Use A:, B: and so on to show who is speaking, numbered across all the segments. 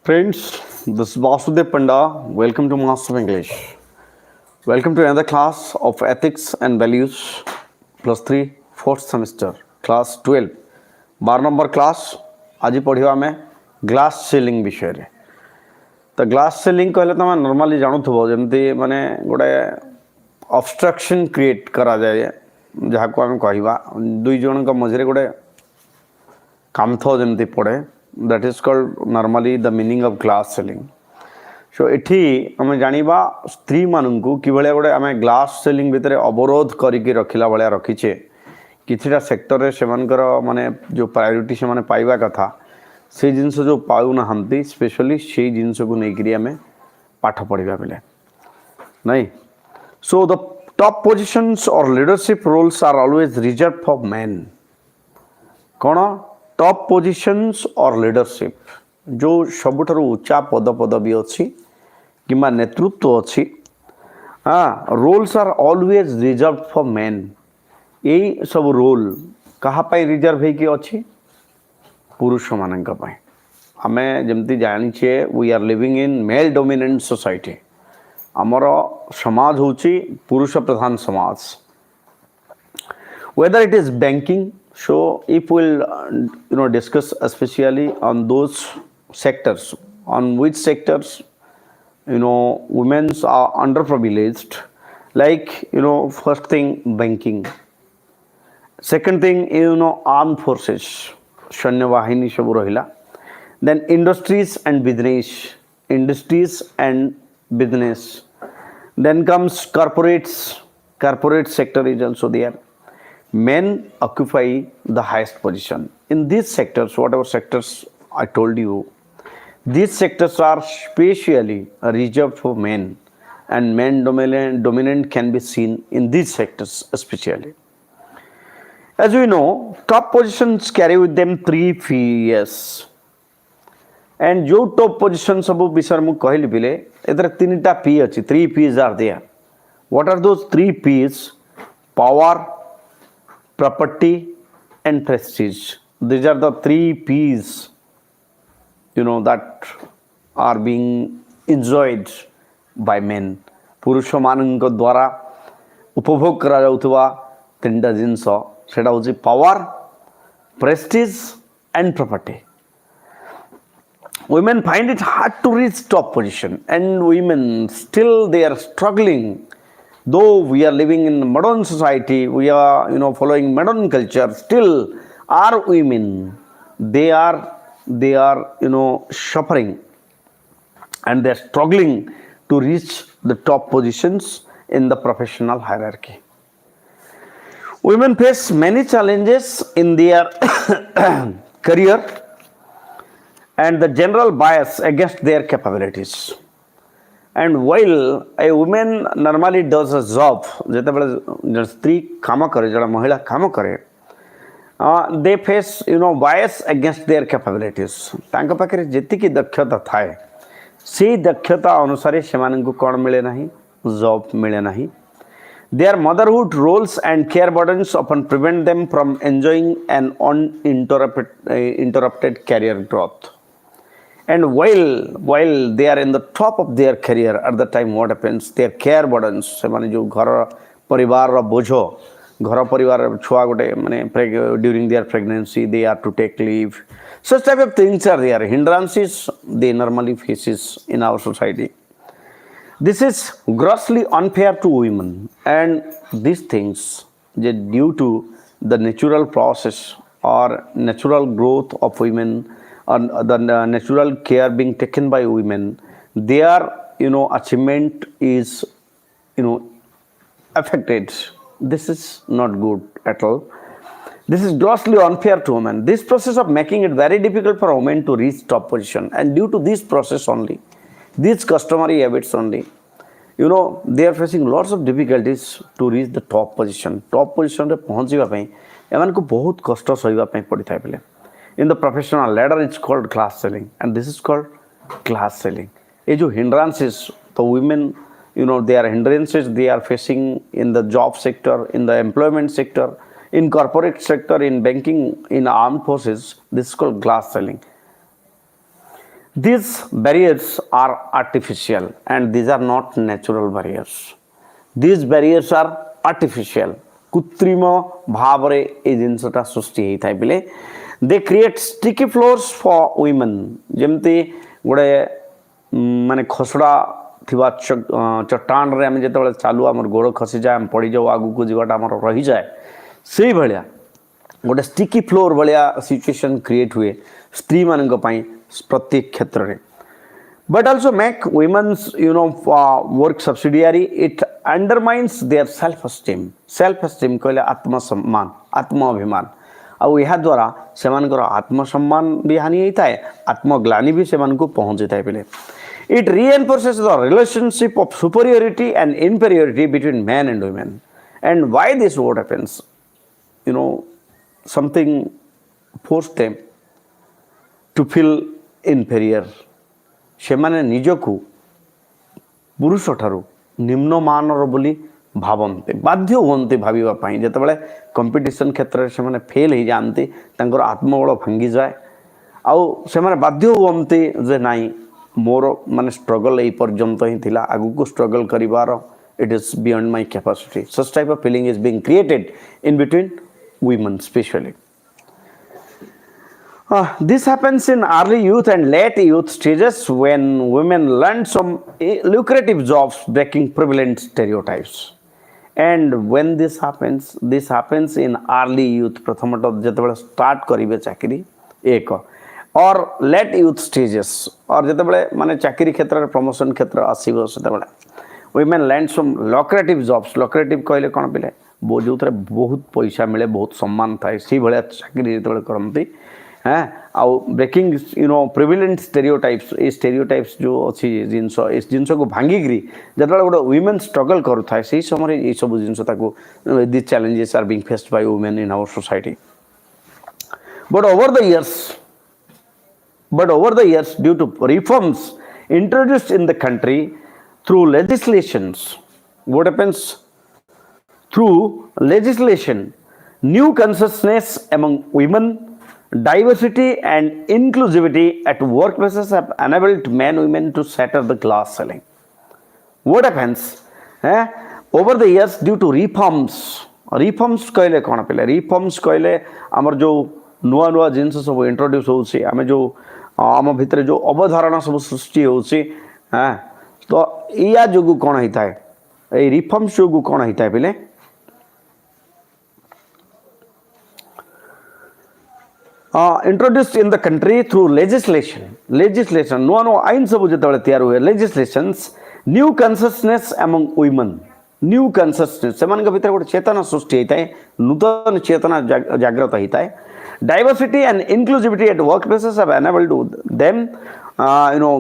A: Friends, this is Vasudev Panda. Welcome to Master of English. Welcome to another class of Ethics and Values plus 3 fourth semester class 12 12 number class आज पढ़िबा में glass ceiling विषय रे तो glass ceiling कहले तुम normally जानुथबो जेमती माने गोटे obstruction create करा जाए जहाँ को आम कहवा दुई जन मझे गोटे कामथ जमती पड़े that is called normally the meaning of glass ceiling. So एठी हमें जानिबा स्त्री माननकु किभले गोटे आमे ग्लास सीलिंग भितरे अवरोध करिकि रखिला भलिया रखिछे किछिटा सेक्टर रे सेमानकर माने जो प्रायोरिटी से माने पाइबा कथा से जिंस जो पाउ ना हंती स्पेशली से जिंस को नेकरी आमे पाठ पढिबा बेले नहीं. So the top positions or leadership roles are always reserved for men. कोन टॉप पोजिशंस और लीडरशिप जो सबुठारु उच्चा पद पदवी अच्छी कि नेतृत्व अच्छी roles are always reserve for men. यही सब रोल कहाँ रिजर्व है अच्छी पुरुष मानक आम जमती जाचे we are living in male dominant society. आमर समाज होची पुरुष प्रधान समाज. Whether it is banking. So if we'll discuss especially on those sectors, on which sectors women are underprivileged, like first thing banking, second thing armed forces, सैन्य वाहिनी सब रहिला, then industries and business, then comes corporate sector is also there. Men occupy the highest position in these sectors. Whatever sectors I told you, these sectors are specially reserved for men, and men dominant can be seen in these sectors especially. As we know, top positions carry with them 3 P's, and जो top position सब विषय मु कहली बिले एतर 3टा P अछि. 3 P's are there. What are those 3 P's? Power, property and prestige. These are the 3 P's that are being enjoyed by men. पुरुष मानक द्वारा उपभोग करा जाउथवा तीनटा जिंस सेटा होची power, Prestige and property. Women find it hard to reach top position, and women still they are struggling. Though we are living in modern society, we are following modern culture, still our women they are suffering and they are struggling to reach the top positions in the professional hierarchy. Women face many challenges in their career and the general bias against their capabilities. And while a woman normally does a job, जब स्त्री काम करे जब महिला काम करे, they face bias against their capabilities. तांका पाखे जेती की दक्षता थाए, से दक्षता अनुसार से मानन को कौन मिले नहीं, जॉब मिले नहीं. Their motherhood roles and care burdens often prevent them from enjoying an uninterrupted career growth. And while they are in the top of their career, at the time what happens, their care burdens से माने जो घर परिवार रा बोझो घर परिवार छुआ गोटे माने during their pregnancy they are to take leave. Such type of things are there. Hindrances they normally faces in our society. This is grossly unfair to women, and these things due to the natural process or natural growth of women, or the natural care being taken by women, their achievement is affected. This is not good at all. This is grossly unfair to women. This process of making it very difficult for women to reach top position, and due to this process only, these customary habits only, they are facing lots of difficulties to reach the top position. Top position रे पहुंचीबा पई एमान को बहुत कष्ट सहिबा पई पड़ी थाय पले. In the professional ladder, it's called class ceiling, and this is called class ceiling. ये जो hindrances, the women, they are hindrances they are facing in the job sector, in the employment sector, in corporate sector, in banking, in armed forces. This is called class ceiling. These barriers are artificial and these are not natural barriers. These barriers are artificial. कृत्रिम भाव रे ए जिनसटा सृष्टि होता है बिले they create sticky floors for women जेमती गोटे माने खसड़ा थिबा चट्टान रे आम जो चालू आम गोड़ खसी जाए आम पड़ जाऊ आगू को जीवाटा आम रही जाए से भाया गोटे स्टिकी फ्लोर भाया सिचुएशन क्रिएट हुए स्त्री मान प्रत्येक क्षेत्र में but also make women's work subsidiary. It undermines their self esteem कहले आत्मसम्मान आत्माभिमान आउ यह द्वारा सेमानकर आत्मसम्मान भी हानि होता है आत्मग्लानि भी सेमान को पहुंचता है पहले. It reinforces the relationship of superiority and inferiority between men and women. And why this what happens? Something forced them to feel inferior. सेमाने निजकू पुरुष ठारू निम्नमानर बोली भावन्ते बाध्य होते भावाई जिते कंपिटिशन क्षेत्र से फेल हो जाती तांकर आत्मबल भांगी जाए आउ से बाध्य होते जे नाई मोर माने स्ट्रगल यही पर्यंत ही थिला आगु को स्ट्रगल करिवार it is beyond my capacity. Such type of feeling is being created in between women specially. This happens in early youth and late youth stages when women learn some lucrative jobs breaking prevalent stereotypes. And when this happens in early youth. प्रथमत जिते start करेंगे चाकरी एक और late youth stages और जिते माने चाकरी क्षेत्र प्रमोशन क्षेत्र आसो से वुमेन लैंड सम लक्रेटिव जॉब्स. लक्रेटिव कहले कौन पिले जो बहुत पैसा मिले बहुत सम्मान थाए से भाया चाकरी जो करती हाँ आउ ब्रेकिंग प्रिविलेंट स्टेरियोटाइप्स ये स्टेरियोटाइप्स जो अच्छी जिनस इस जिनस को भांगिकी जो गोटे वुमेन स्ट्रगल करूए से समय ये सब जिनस this challenges are being faced by women in our society. But over the years due to reforms introduced in the country through legislations, what happens through legislation, new consciousness among women, diversity and inclusivity at workplaces have enabled men women to shatter the glass ceiling. What happens over the years due to reforms कहले कौन पे reforms कहले आमर जो नुआ नुआ जिनस सब introduce होउछि आमे जो आम भितर जो अवधारणा सब सृष्टि होउछि तो या जोगु कौन होता है ए रिफॉर्म्स जोगु कौन होता है पहले introduced in the country through legislation नुआ नुआ आईन सब जो तैयार हुए legislations, new consciousness among women, new consciousness से भीतर गोटे चेतना सृष्टि होता है नूतन चेतना जागृत होता है. Diversity and inclusivity at workplaces have enabled them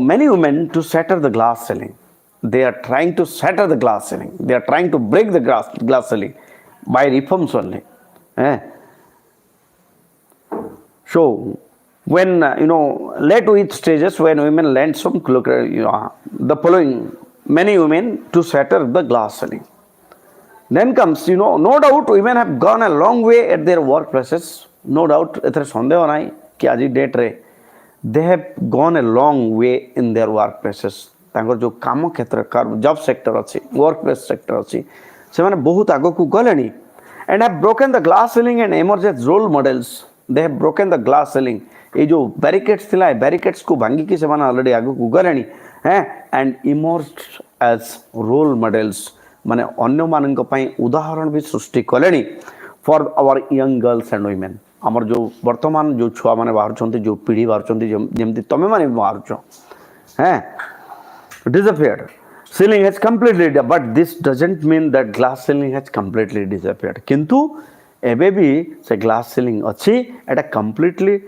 A: many women to shatter the glass ceiling. They are trying to shatter the glass ceiling. They are trying to break the glass ceiling by reforms only. So when late youth stages when women learn some the following many women to shatter the glass ceiling. Then comes no doubt women have gone a long way at their workplaces. No doubt एथरे संदेह नहीं कि आज date रे they have gone a long way in their workplaces. तांकर जो काम क्षेत्र job sector अच्छी वर्कप्लेस सेक्टर अच्छी से माने बहुत आगो को गलेनी and have broken the glass ceiling and emerged as role models. They have broken the glass ceiling. ये जो बैरिकेड्स थिला बैरिकेड्स को भांगी की से माने ऑलरेडी आगो को गलेनी and emerged as role models माने अन्य मानक पई उदाहरण भी सृष्टि कलेनी for our young girls and women. आमर जो वर्तमान जो छुआ माने बाहर चंती जो पीढ़ी बाहर चंती जेमती तमे माने बाहर छ disappeared. Ceiling has completely, but this doesn't mean that glass ceiling has completely disappeared. किंतु एबे भी से glass ceiling अच्छी एटा completely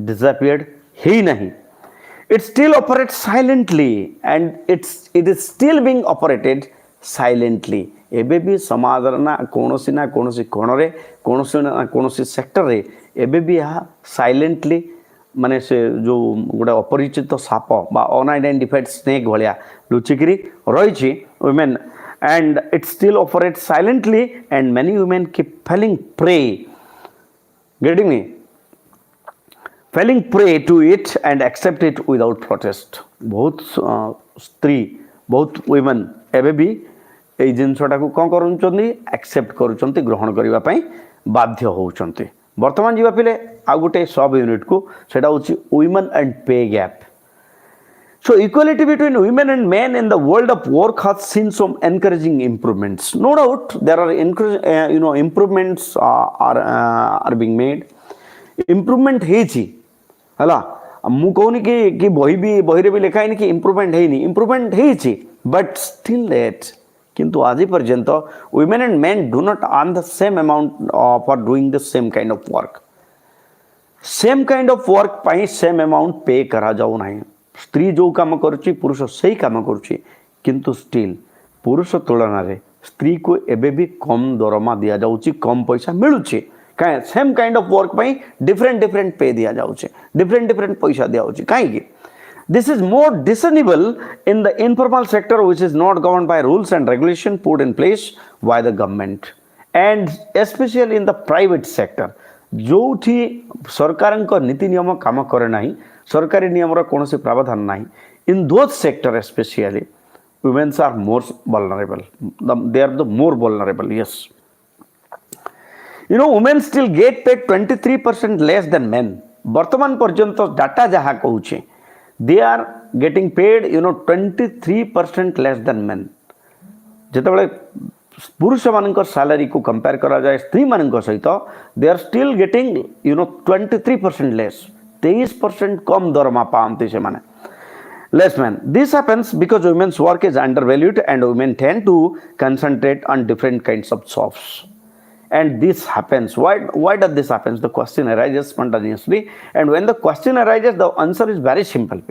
A: disappeared ही नहीं. It still operates silently and it is still being operated silently. एबे भी समाज ना कोनोसी कोणरे कोनोसी सेक्टर रे एबे भी यह साइलेंटली माने से जो गोटे अपरिचित साप बा अनआइडेंटिफाइड स्नेक भाया लुचिकी रही women and it still operates silently and many women keep falling prey, getting me, falling prey to it and accept it without protest बहुत स्त्री बहुत वुमेन एवं भी ये जिनसटा को कौन कर एक्सेप्ट कर ग्रहण करने बाध्य होती बर्तमान जी पे आउ गोटे सब यूनिट को सेटा हूँ वुमेन एंड पे gap. So equality between women and men in the world of work has seen some encouraging improvements. No doubt there are improvements are being made. Improvement ହେଇଛି ହେଲା ମୁଁ କହୁନି कि ବହିରେ ବି ଲେଖା ହେଇନି कि improvement ହେଇନି improvement ହେଇଛି but still that କିନ୍ତୁ ଆଜି ପର୍ଯ୍ୟନ୍ତ women and men do not earn the same amount for doing the same kind of work. Same kind of work ପାଇଁ same amount pay करा जाऊ ନାହିଁ. स्त्री जो काम करुच्ची पुरुष से ही काम करुच्ची किंतु स्टिल पुरुष तुलन में स्त्री को एबे भी कम दरमा दिया जाउची कम पैसा मिलुची कहीं सेम काइंड ऑफ वर्क पाई डिफरेंट डिफरेंट पे दिया जाउची डिफरेंट डिफरेंट पैसा दिया जाउची कहीं this is more discernible in the informal sector which is not governed by rules and regulation put in place by the government and specially in the private sector जो सरकार नीति नियम काम करे नहीं सरकारी नियम कौन से प्रावधान ना in those sector specially womens are more vulnerable they are the more vulnerable yes women still get paid 23% less than men वर्तमान पर्यंत डाटा जहाँ कहूँ they are getting paid 23% less than men जिते पुरुष मान सैलरी को कंपेयर करा जाए स्त्री मान सहित they are still getting 23% less 23% कम दरमा पाते से माने less man. This happens because women's work is undervalued and women tend to concentrate on different kinds of jobs. And this happens. Why does this happen? The question arises spontaneously, and when the question arises, the answer is very simple.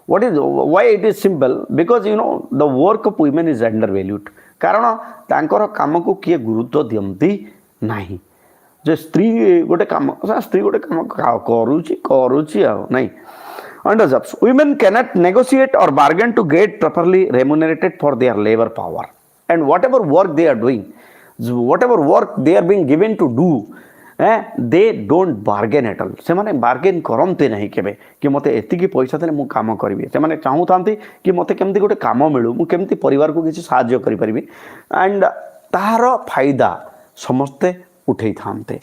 A: Why it is simple? Because the work of women is undervalued. कारण तांकर काम को किए गुरुत्व दियंती नहीं जे स्त्री गोटे काम करुची नहीं under jobs women cannot negotiate or bargain to get properly remunerated for their labor power and whatever work they are doing whatever work they are being given to do they don't bargain at all से माने bargain करते नहीं केबे कि मते एतिकी पैसा देले मु काम करबी से माने चाहू थांती कि मते केमती गोटे काम मिलू मु केमती परिवार को किछि सहाय्य करि परिबी एंड तार फायदा समस्ते उठै थांते.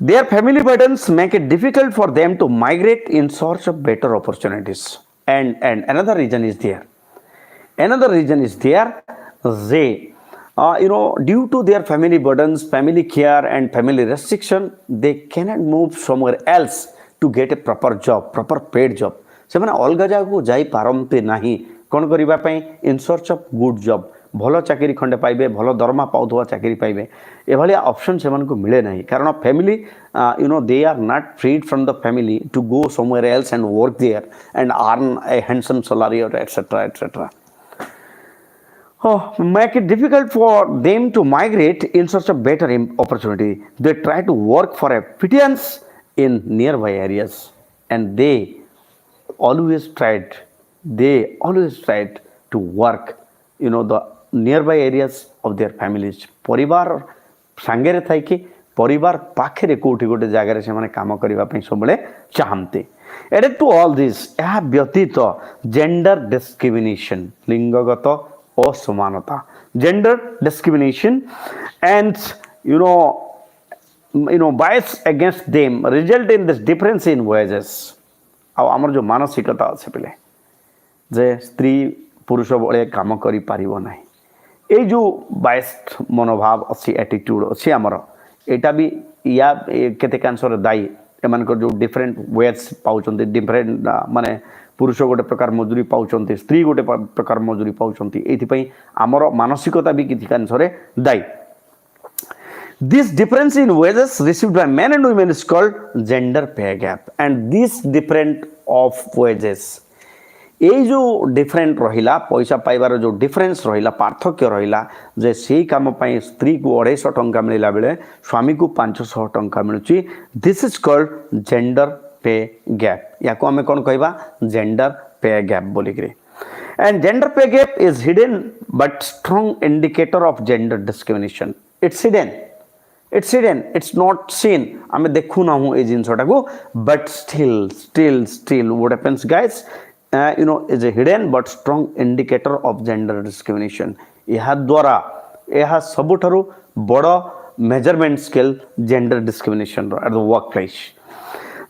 A: Their family burdens make it difficult for them to migrate in search of better opportunities. And another reason is there. They, due to their family burdens, family care and family restriction, they cannot move somewhere else to get a proper job, proper paid job. से माने अलग जगह को जाई पारंते नहीं कौन करिबा पई in search of good job. भल चाकरी खंडे पाइबे भल दरमा पाउथवा चाकरी पाइबे एभली ऑप्शन से को मिले नहीं कारण family they are not freed from the family to go somewhere else and work there and earn a handsome salary और et cetera make it difficult for them to migrate in such a better opportunity. They try to work for a pittance in nearby areas and they always tried to work the nearby areas of their families. परिवार सांगेरे Thai कि परिवार पाखे कोठी गोटे जगह से माने काम करिवा पई सबले चाहते. Added to all this यह व्यतीत जेंडर डिस्क्रिमिनेशन लिंगगत असमानता gender discrimination and bias against them result in this difference in wages. आ हमर जो मानसिकता আছে पिले जे स्त्री पुरुष बळे काम करि पारिबो नाही ए जो बायस्ड मनोभाव अच्छी एटीट्यूड अच्छी आमर एटा भी या केते कैंसर दायी एमान जो डिफरेंट वेज पाउचंती डिफरेंट माने पुरुष गोटे प्रकार मजूरी पाउचंती स्त्री गोटे प्रकार मजूरी पाउचंती एथि आमर मानसिकता भी किछि cancer दायी. This difference in wages received by men and women is called gender pay gap and this different of wages ये जो डिफरेंट रहिला पैसा पाइबार जो डिफरेंस रहिला पार्थक्य रहिला जे सेही काम पई स्त्री को 250 टंका मिलला बेले स्वामी को 500 टंका मिलुची दिस इज कॉल्ड जेंडर पे गैप या को हमें कोन कहबा जेंडर पे गैप बोली करे एंड जेंडर पे gap is hidden but strong indicator of gender discrimination. It's hidden It's hidden, it's not seen, ame dekhu na hu ei jinsa ta ko, but still what happens guys, is a hidden but strong indicator of gender discrimination. ଏହା ଦ୍ୱାରା ଏହା ସବୁଠାରୁ ବଡ଼ measurement scale gender discrimination at the workplace.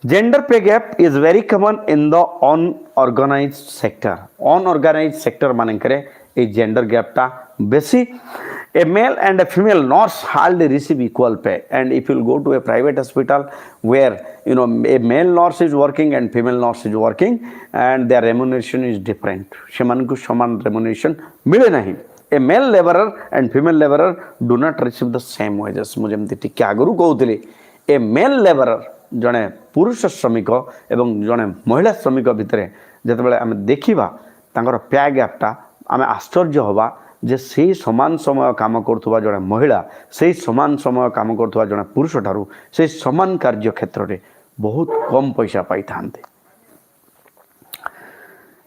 A: Gender pay gap is very common in the unorganized sector. Unorganized sector मानकरे A gender gap टा बेसी. A male and a female nurse hardly receive equal pay. And if you go to a private hospital where a male nurse is working and female nurse is working, and their remuneration is different. सेमानकु समान remuneration मिले नहीं. A male laborer and female laborer do not receive the same wages. मुझे एमती टिके आगरू कहूली. A male laborer जड़े पुरुष श्रमिक एवं जड़े महिला श्रमिक भितर जिते आम देखा तर पे गैपटा आम आश्चर्य हवा जे से समान समय काम करुवा जड़े महिला से समान समय काम करुवा जड़े पुरुष ठारू से समान कार्य क्षेत्र में बहुत कम पैसा पाई था.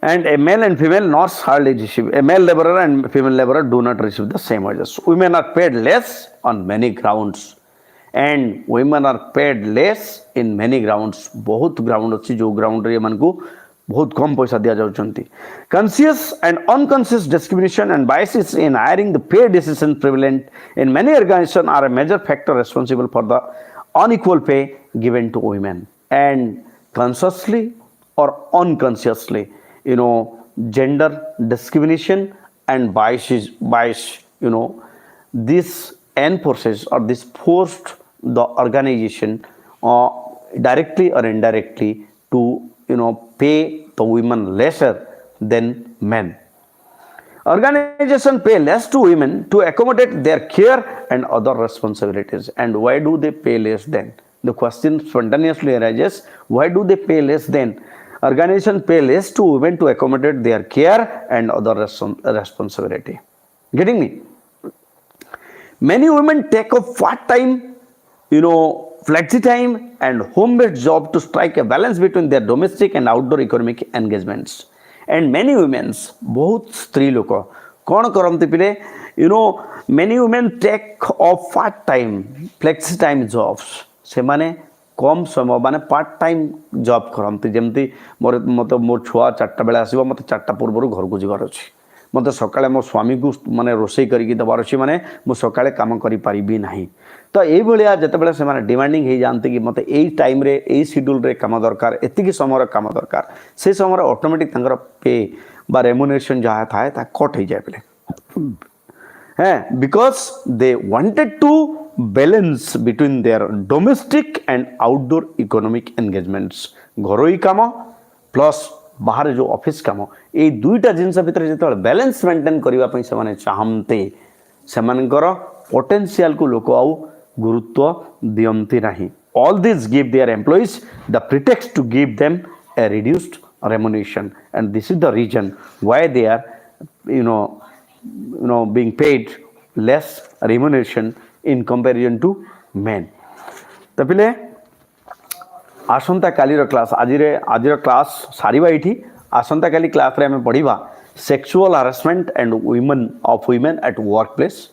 A: And a male and female nurse hardly receive. A male laborer and female laborer do not receive the same wages. Women are paid less on many grounds. And women are paid less in many grounds. बहुत ground अच्छी जो ground रे मन को बहुत कम पैसा दिया जाउछंती. Conscious and unconscious discrimination and biases in hiring the pay decisions prevalent in many organizations are a major factor responsible for the unequal pay given to women. And consciously or unconsciously, gender discrimination and bias, this enforces or this forced the organization directly or indirectly to pay the women lesser than men. Organizations pay less to women to accommodate their care and other responsibilities. And why do they pay less then? The question spontaneously arises, why do they pay less then? Organizations pay less to women to accommodate their care and other responsibility. Getting me? Many women take up part-time, flexi time and home-based job to strike a balance between their domestic and outdoor economic engagements. And many women, बहुत स्त्री लोक कौन करते पिले, many women take up part-time, flexi time jobs. से माने कम समय माने पार्ट टाइम जॉब करते जमती मत मो छुआ 4टा बेला आसो मत 4टा पूर्व घर को जीवार अच्छी मत सका मो स्वामी को माने रोषे करके दबार अच्छी माने मो सका कम करी ना. तो ये जिते से डिमांडिंग हो जाती कि मत यही टाइम रे यही शेड्यूल रे काम दरकार एतिक समय काम दरकार से समय ऑटोमेटिक पे बा रेम्युनरेशन जहाँ थाए कट हो जाए पे because they wanted to balance between their domestic and outdoor economic engagements. घरोई काम प्लस बाहर जो ऑफिस काम ये दुईटा जिनस भितर जो बैलेंस मेंटेन करने से चाहते से पोटेंशियल को लोक आउ गुरुत्व दियंती नहीं. All this give their employees the pretext to give them a reduced remuneration, and this is the reason why they are being paid less remuneration in comparison to men. तो पिले आसंता कालीर क्लास आजिर क्लास सारिबा इठी. आसंता काली class रे हमें पढ़िबा sexual harassment and women at workplace.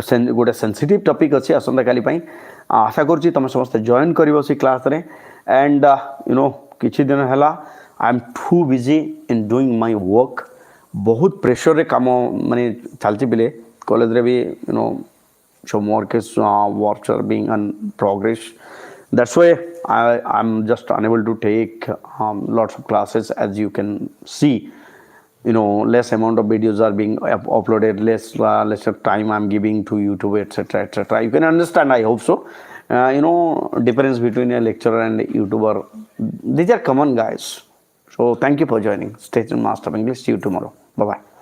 A: गोटे सेंसिटिव टॉपिक अच्छे आसंता काली पई. आशा करछि तुम समस्त जॉइन करिवो सी क्लास रे. एंड किछि दिन हला I am too busy in doing my work. बहुत प्रेशर रे काम माने चलछि पिले. कॉलेज रे भी some works are being in progress. That's why I'm just unable to take lots of classes. As you can see, less amount of videos are being uploaded, less time I'm giving to YouTube, etc., etc. You can understand, I hope so. Difference between a lecturer and a YouTuber, these are common, guys. So thank you for joining. Stay tuned, Master of English. See you tomorrow. Bye bye.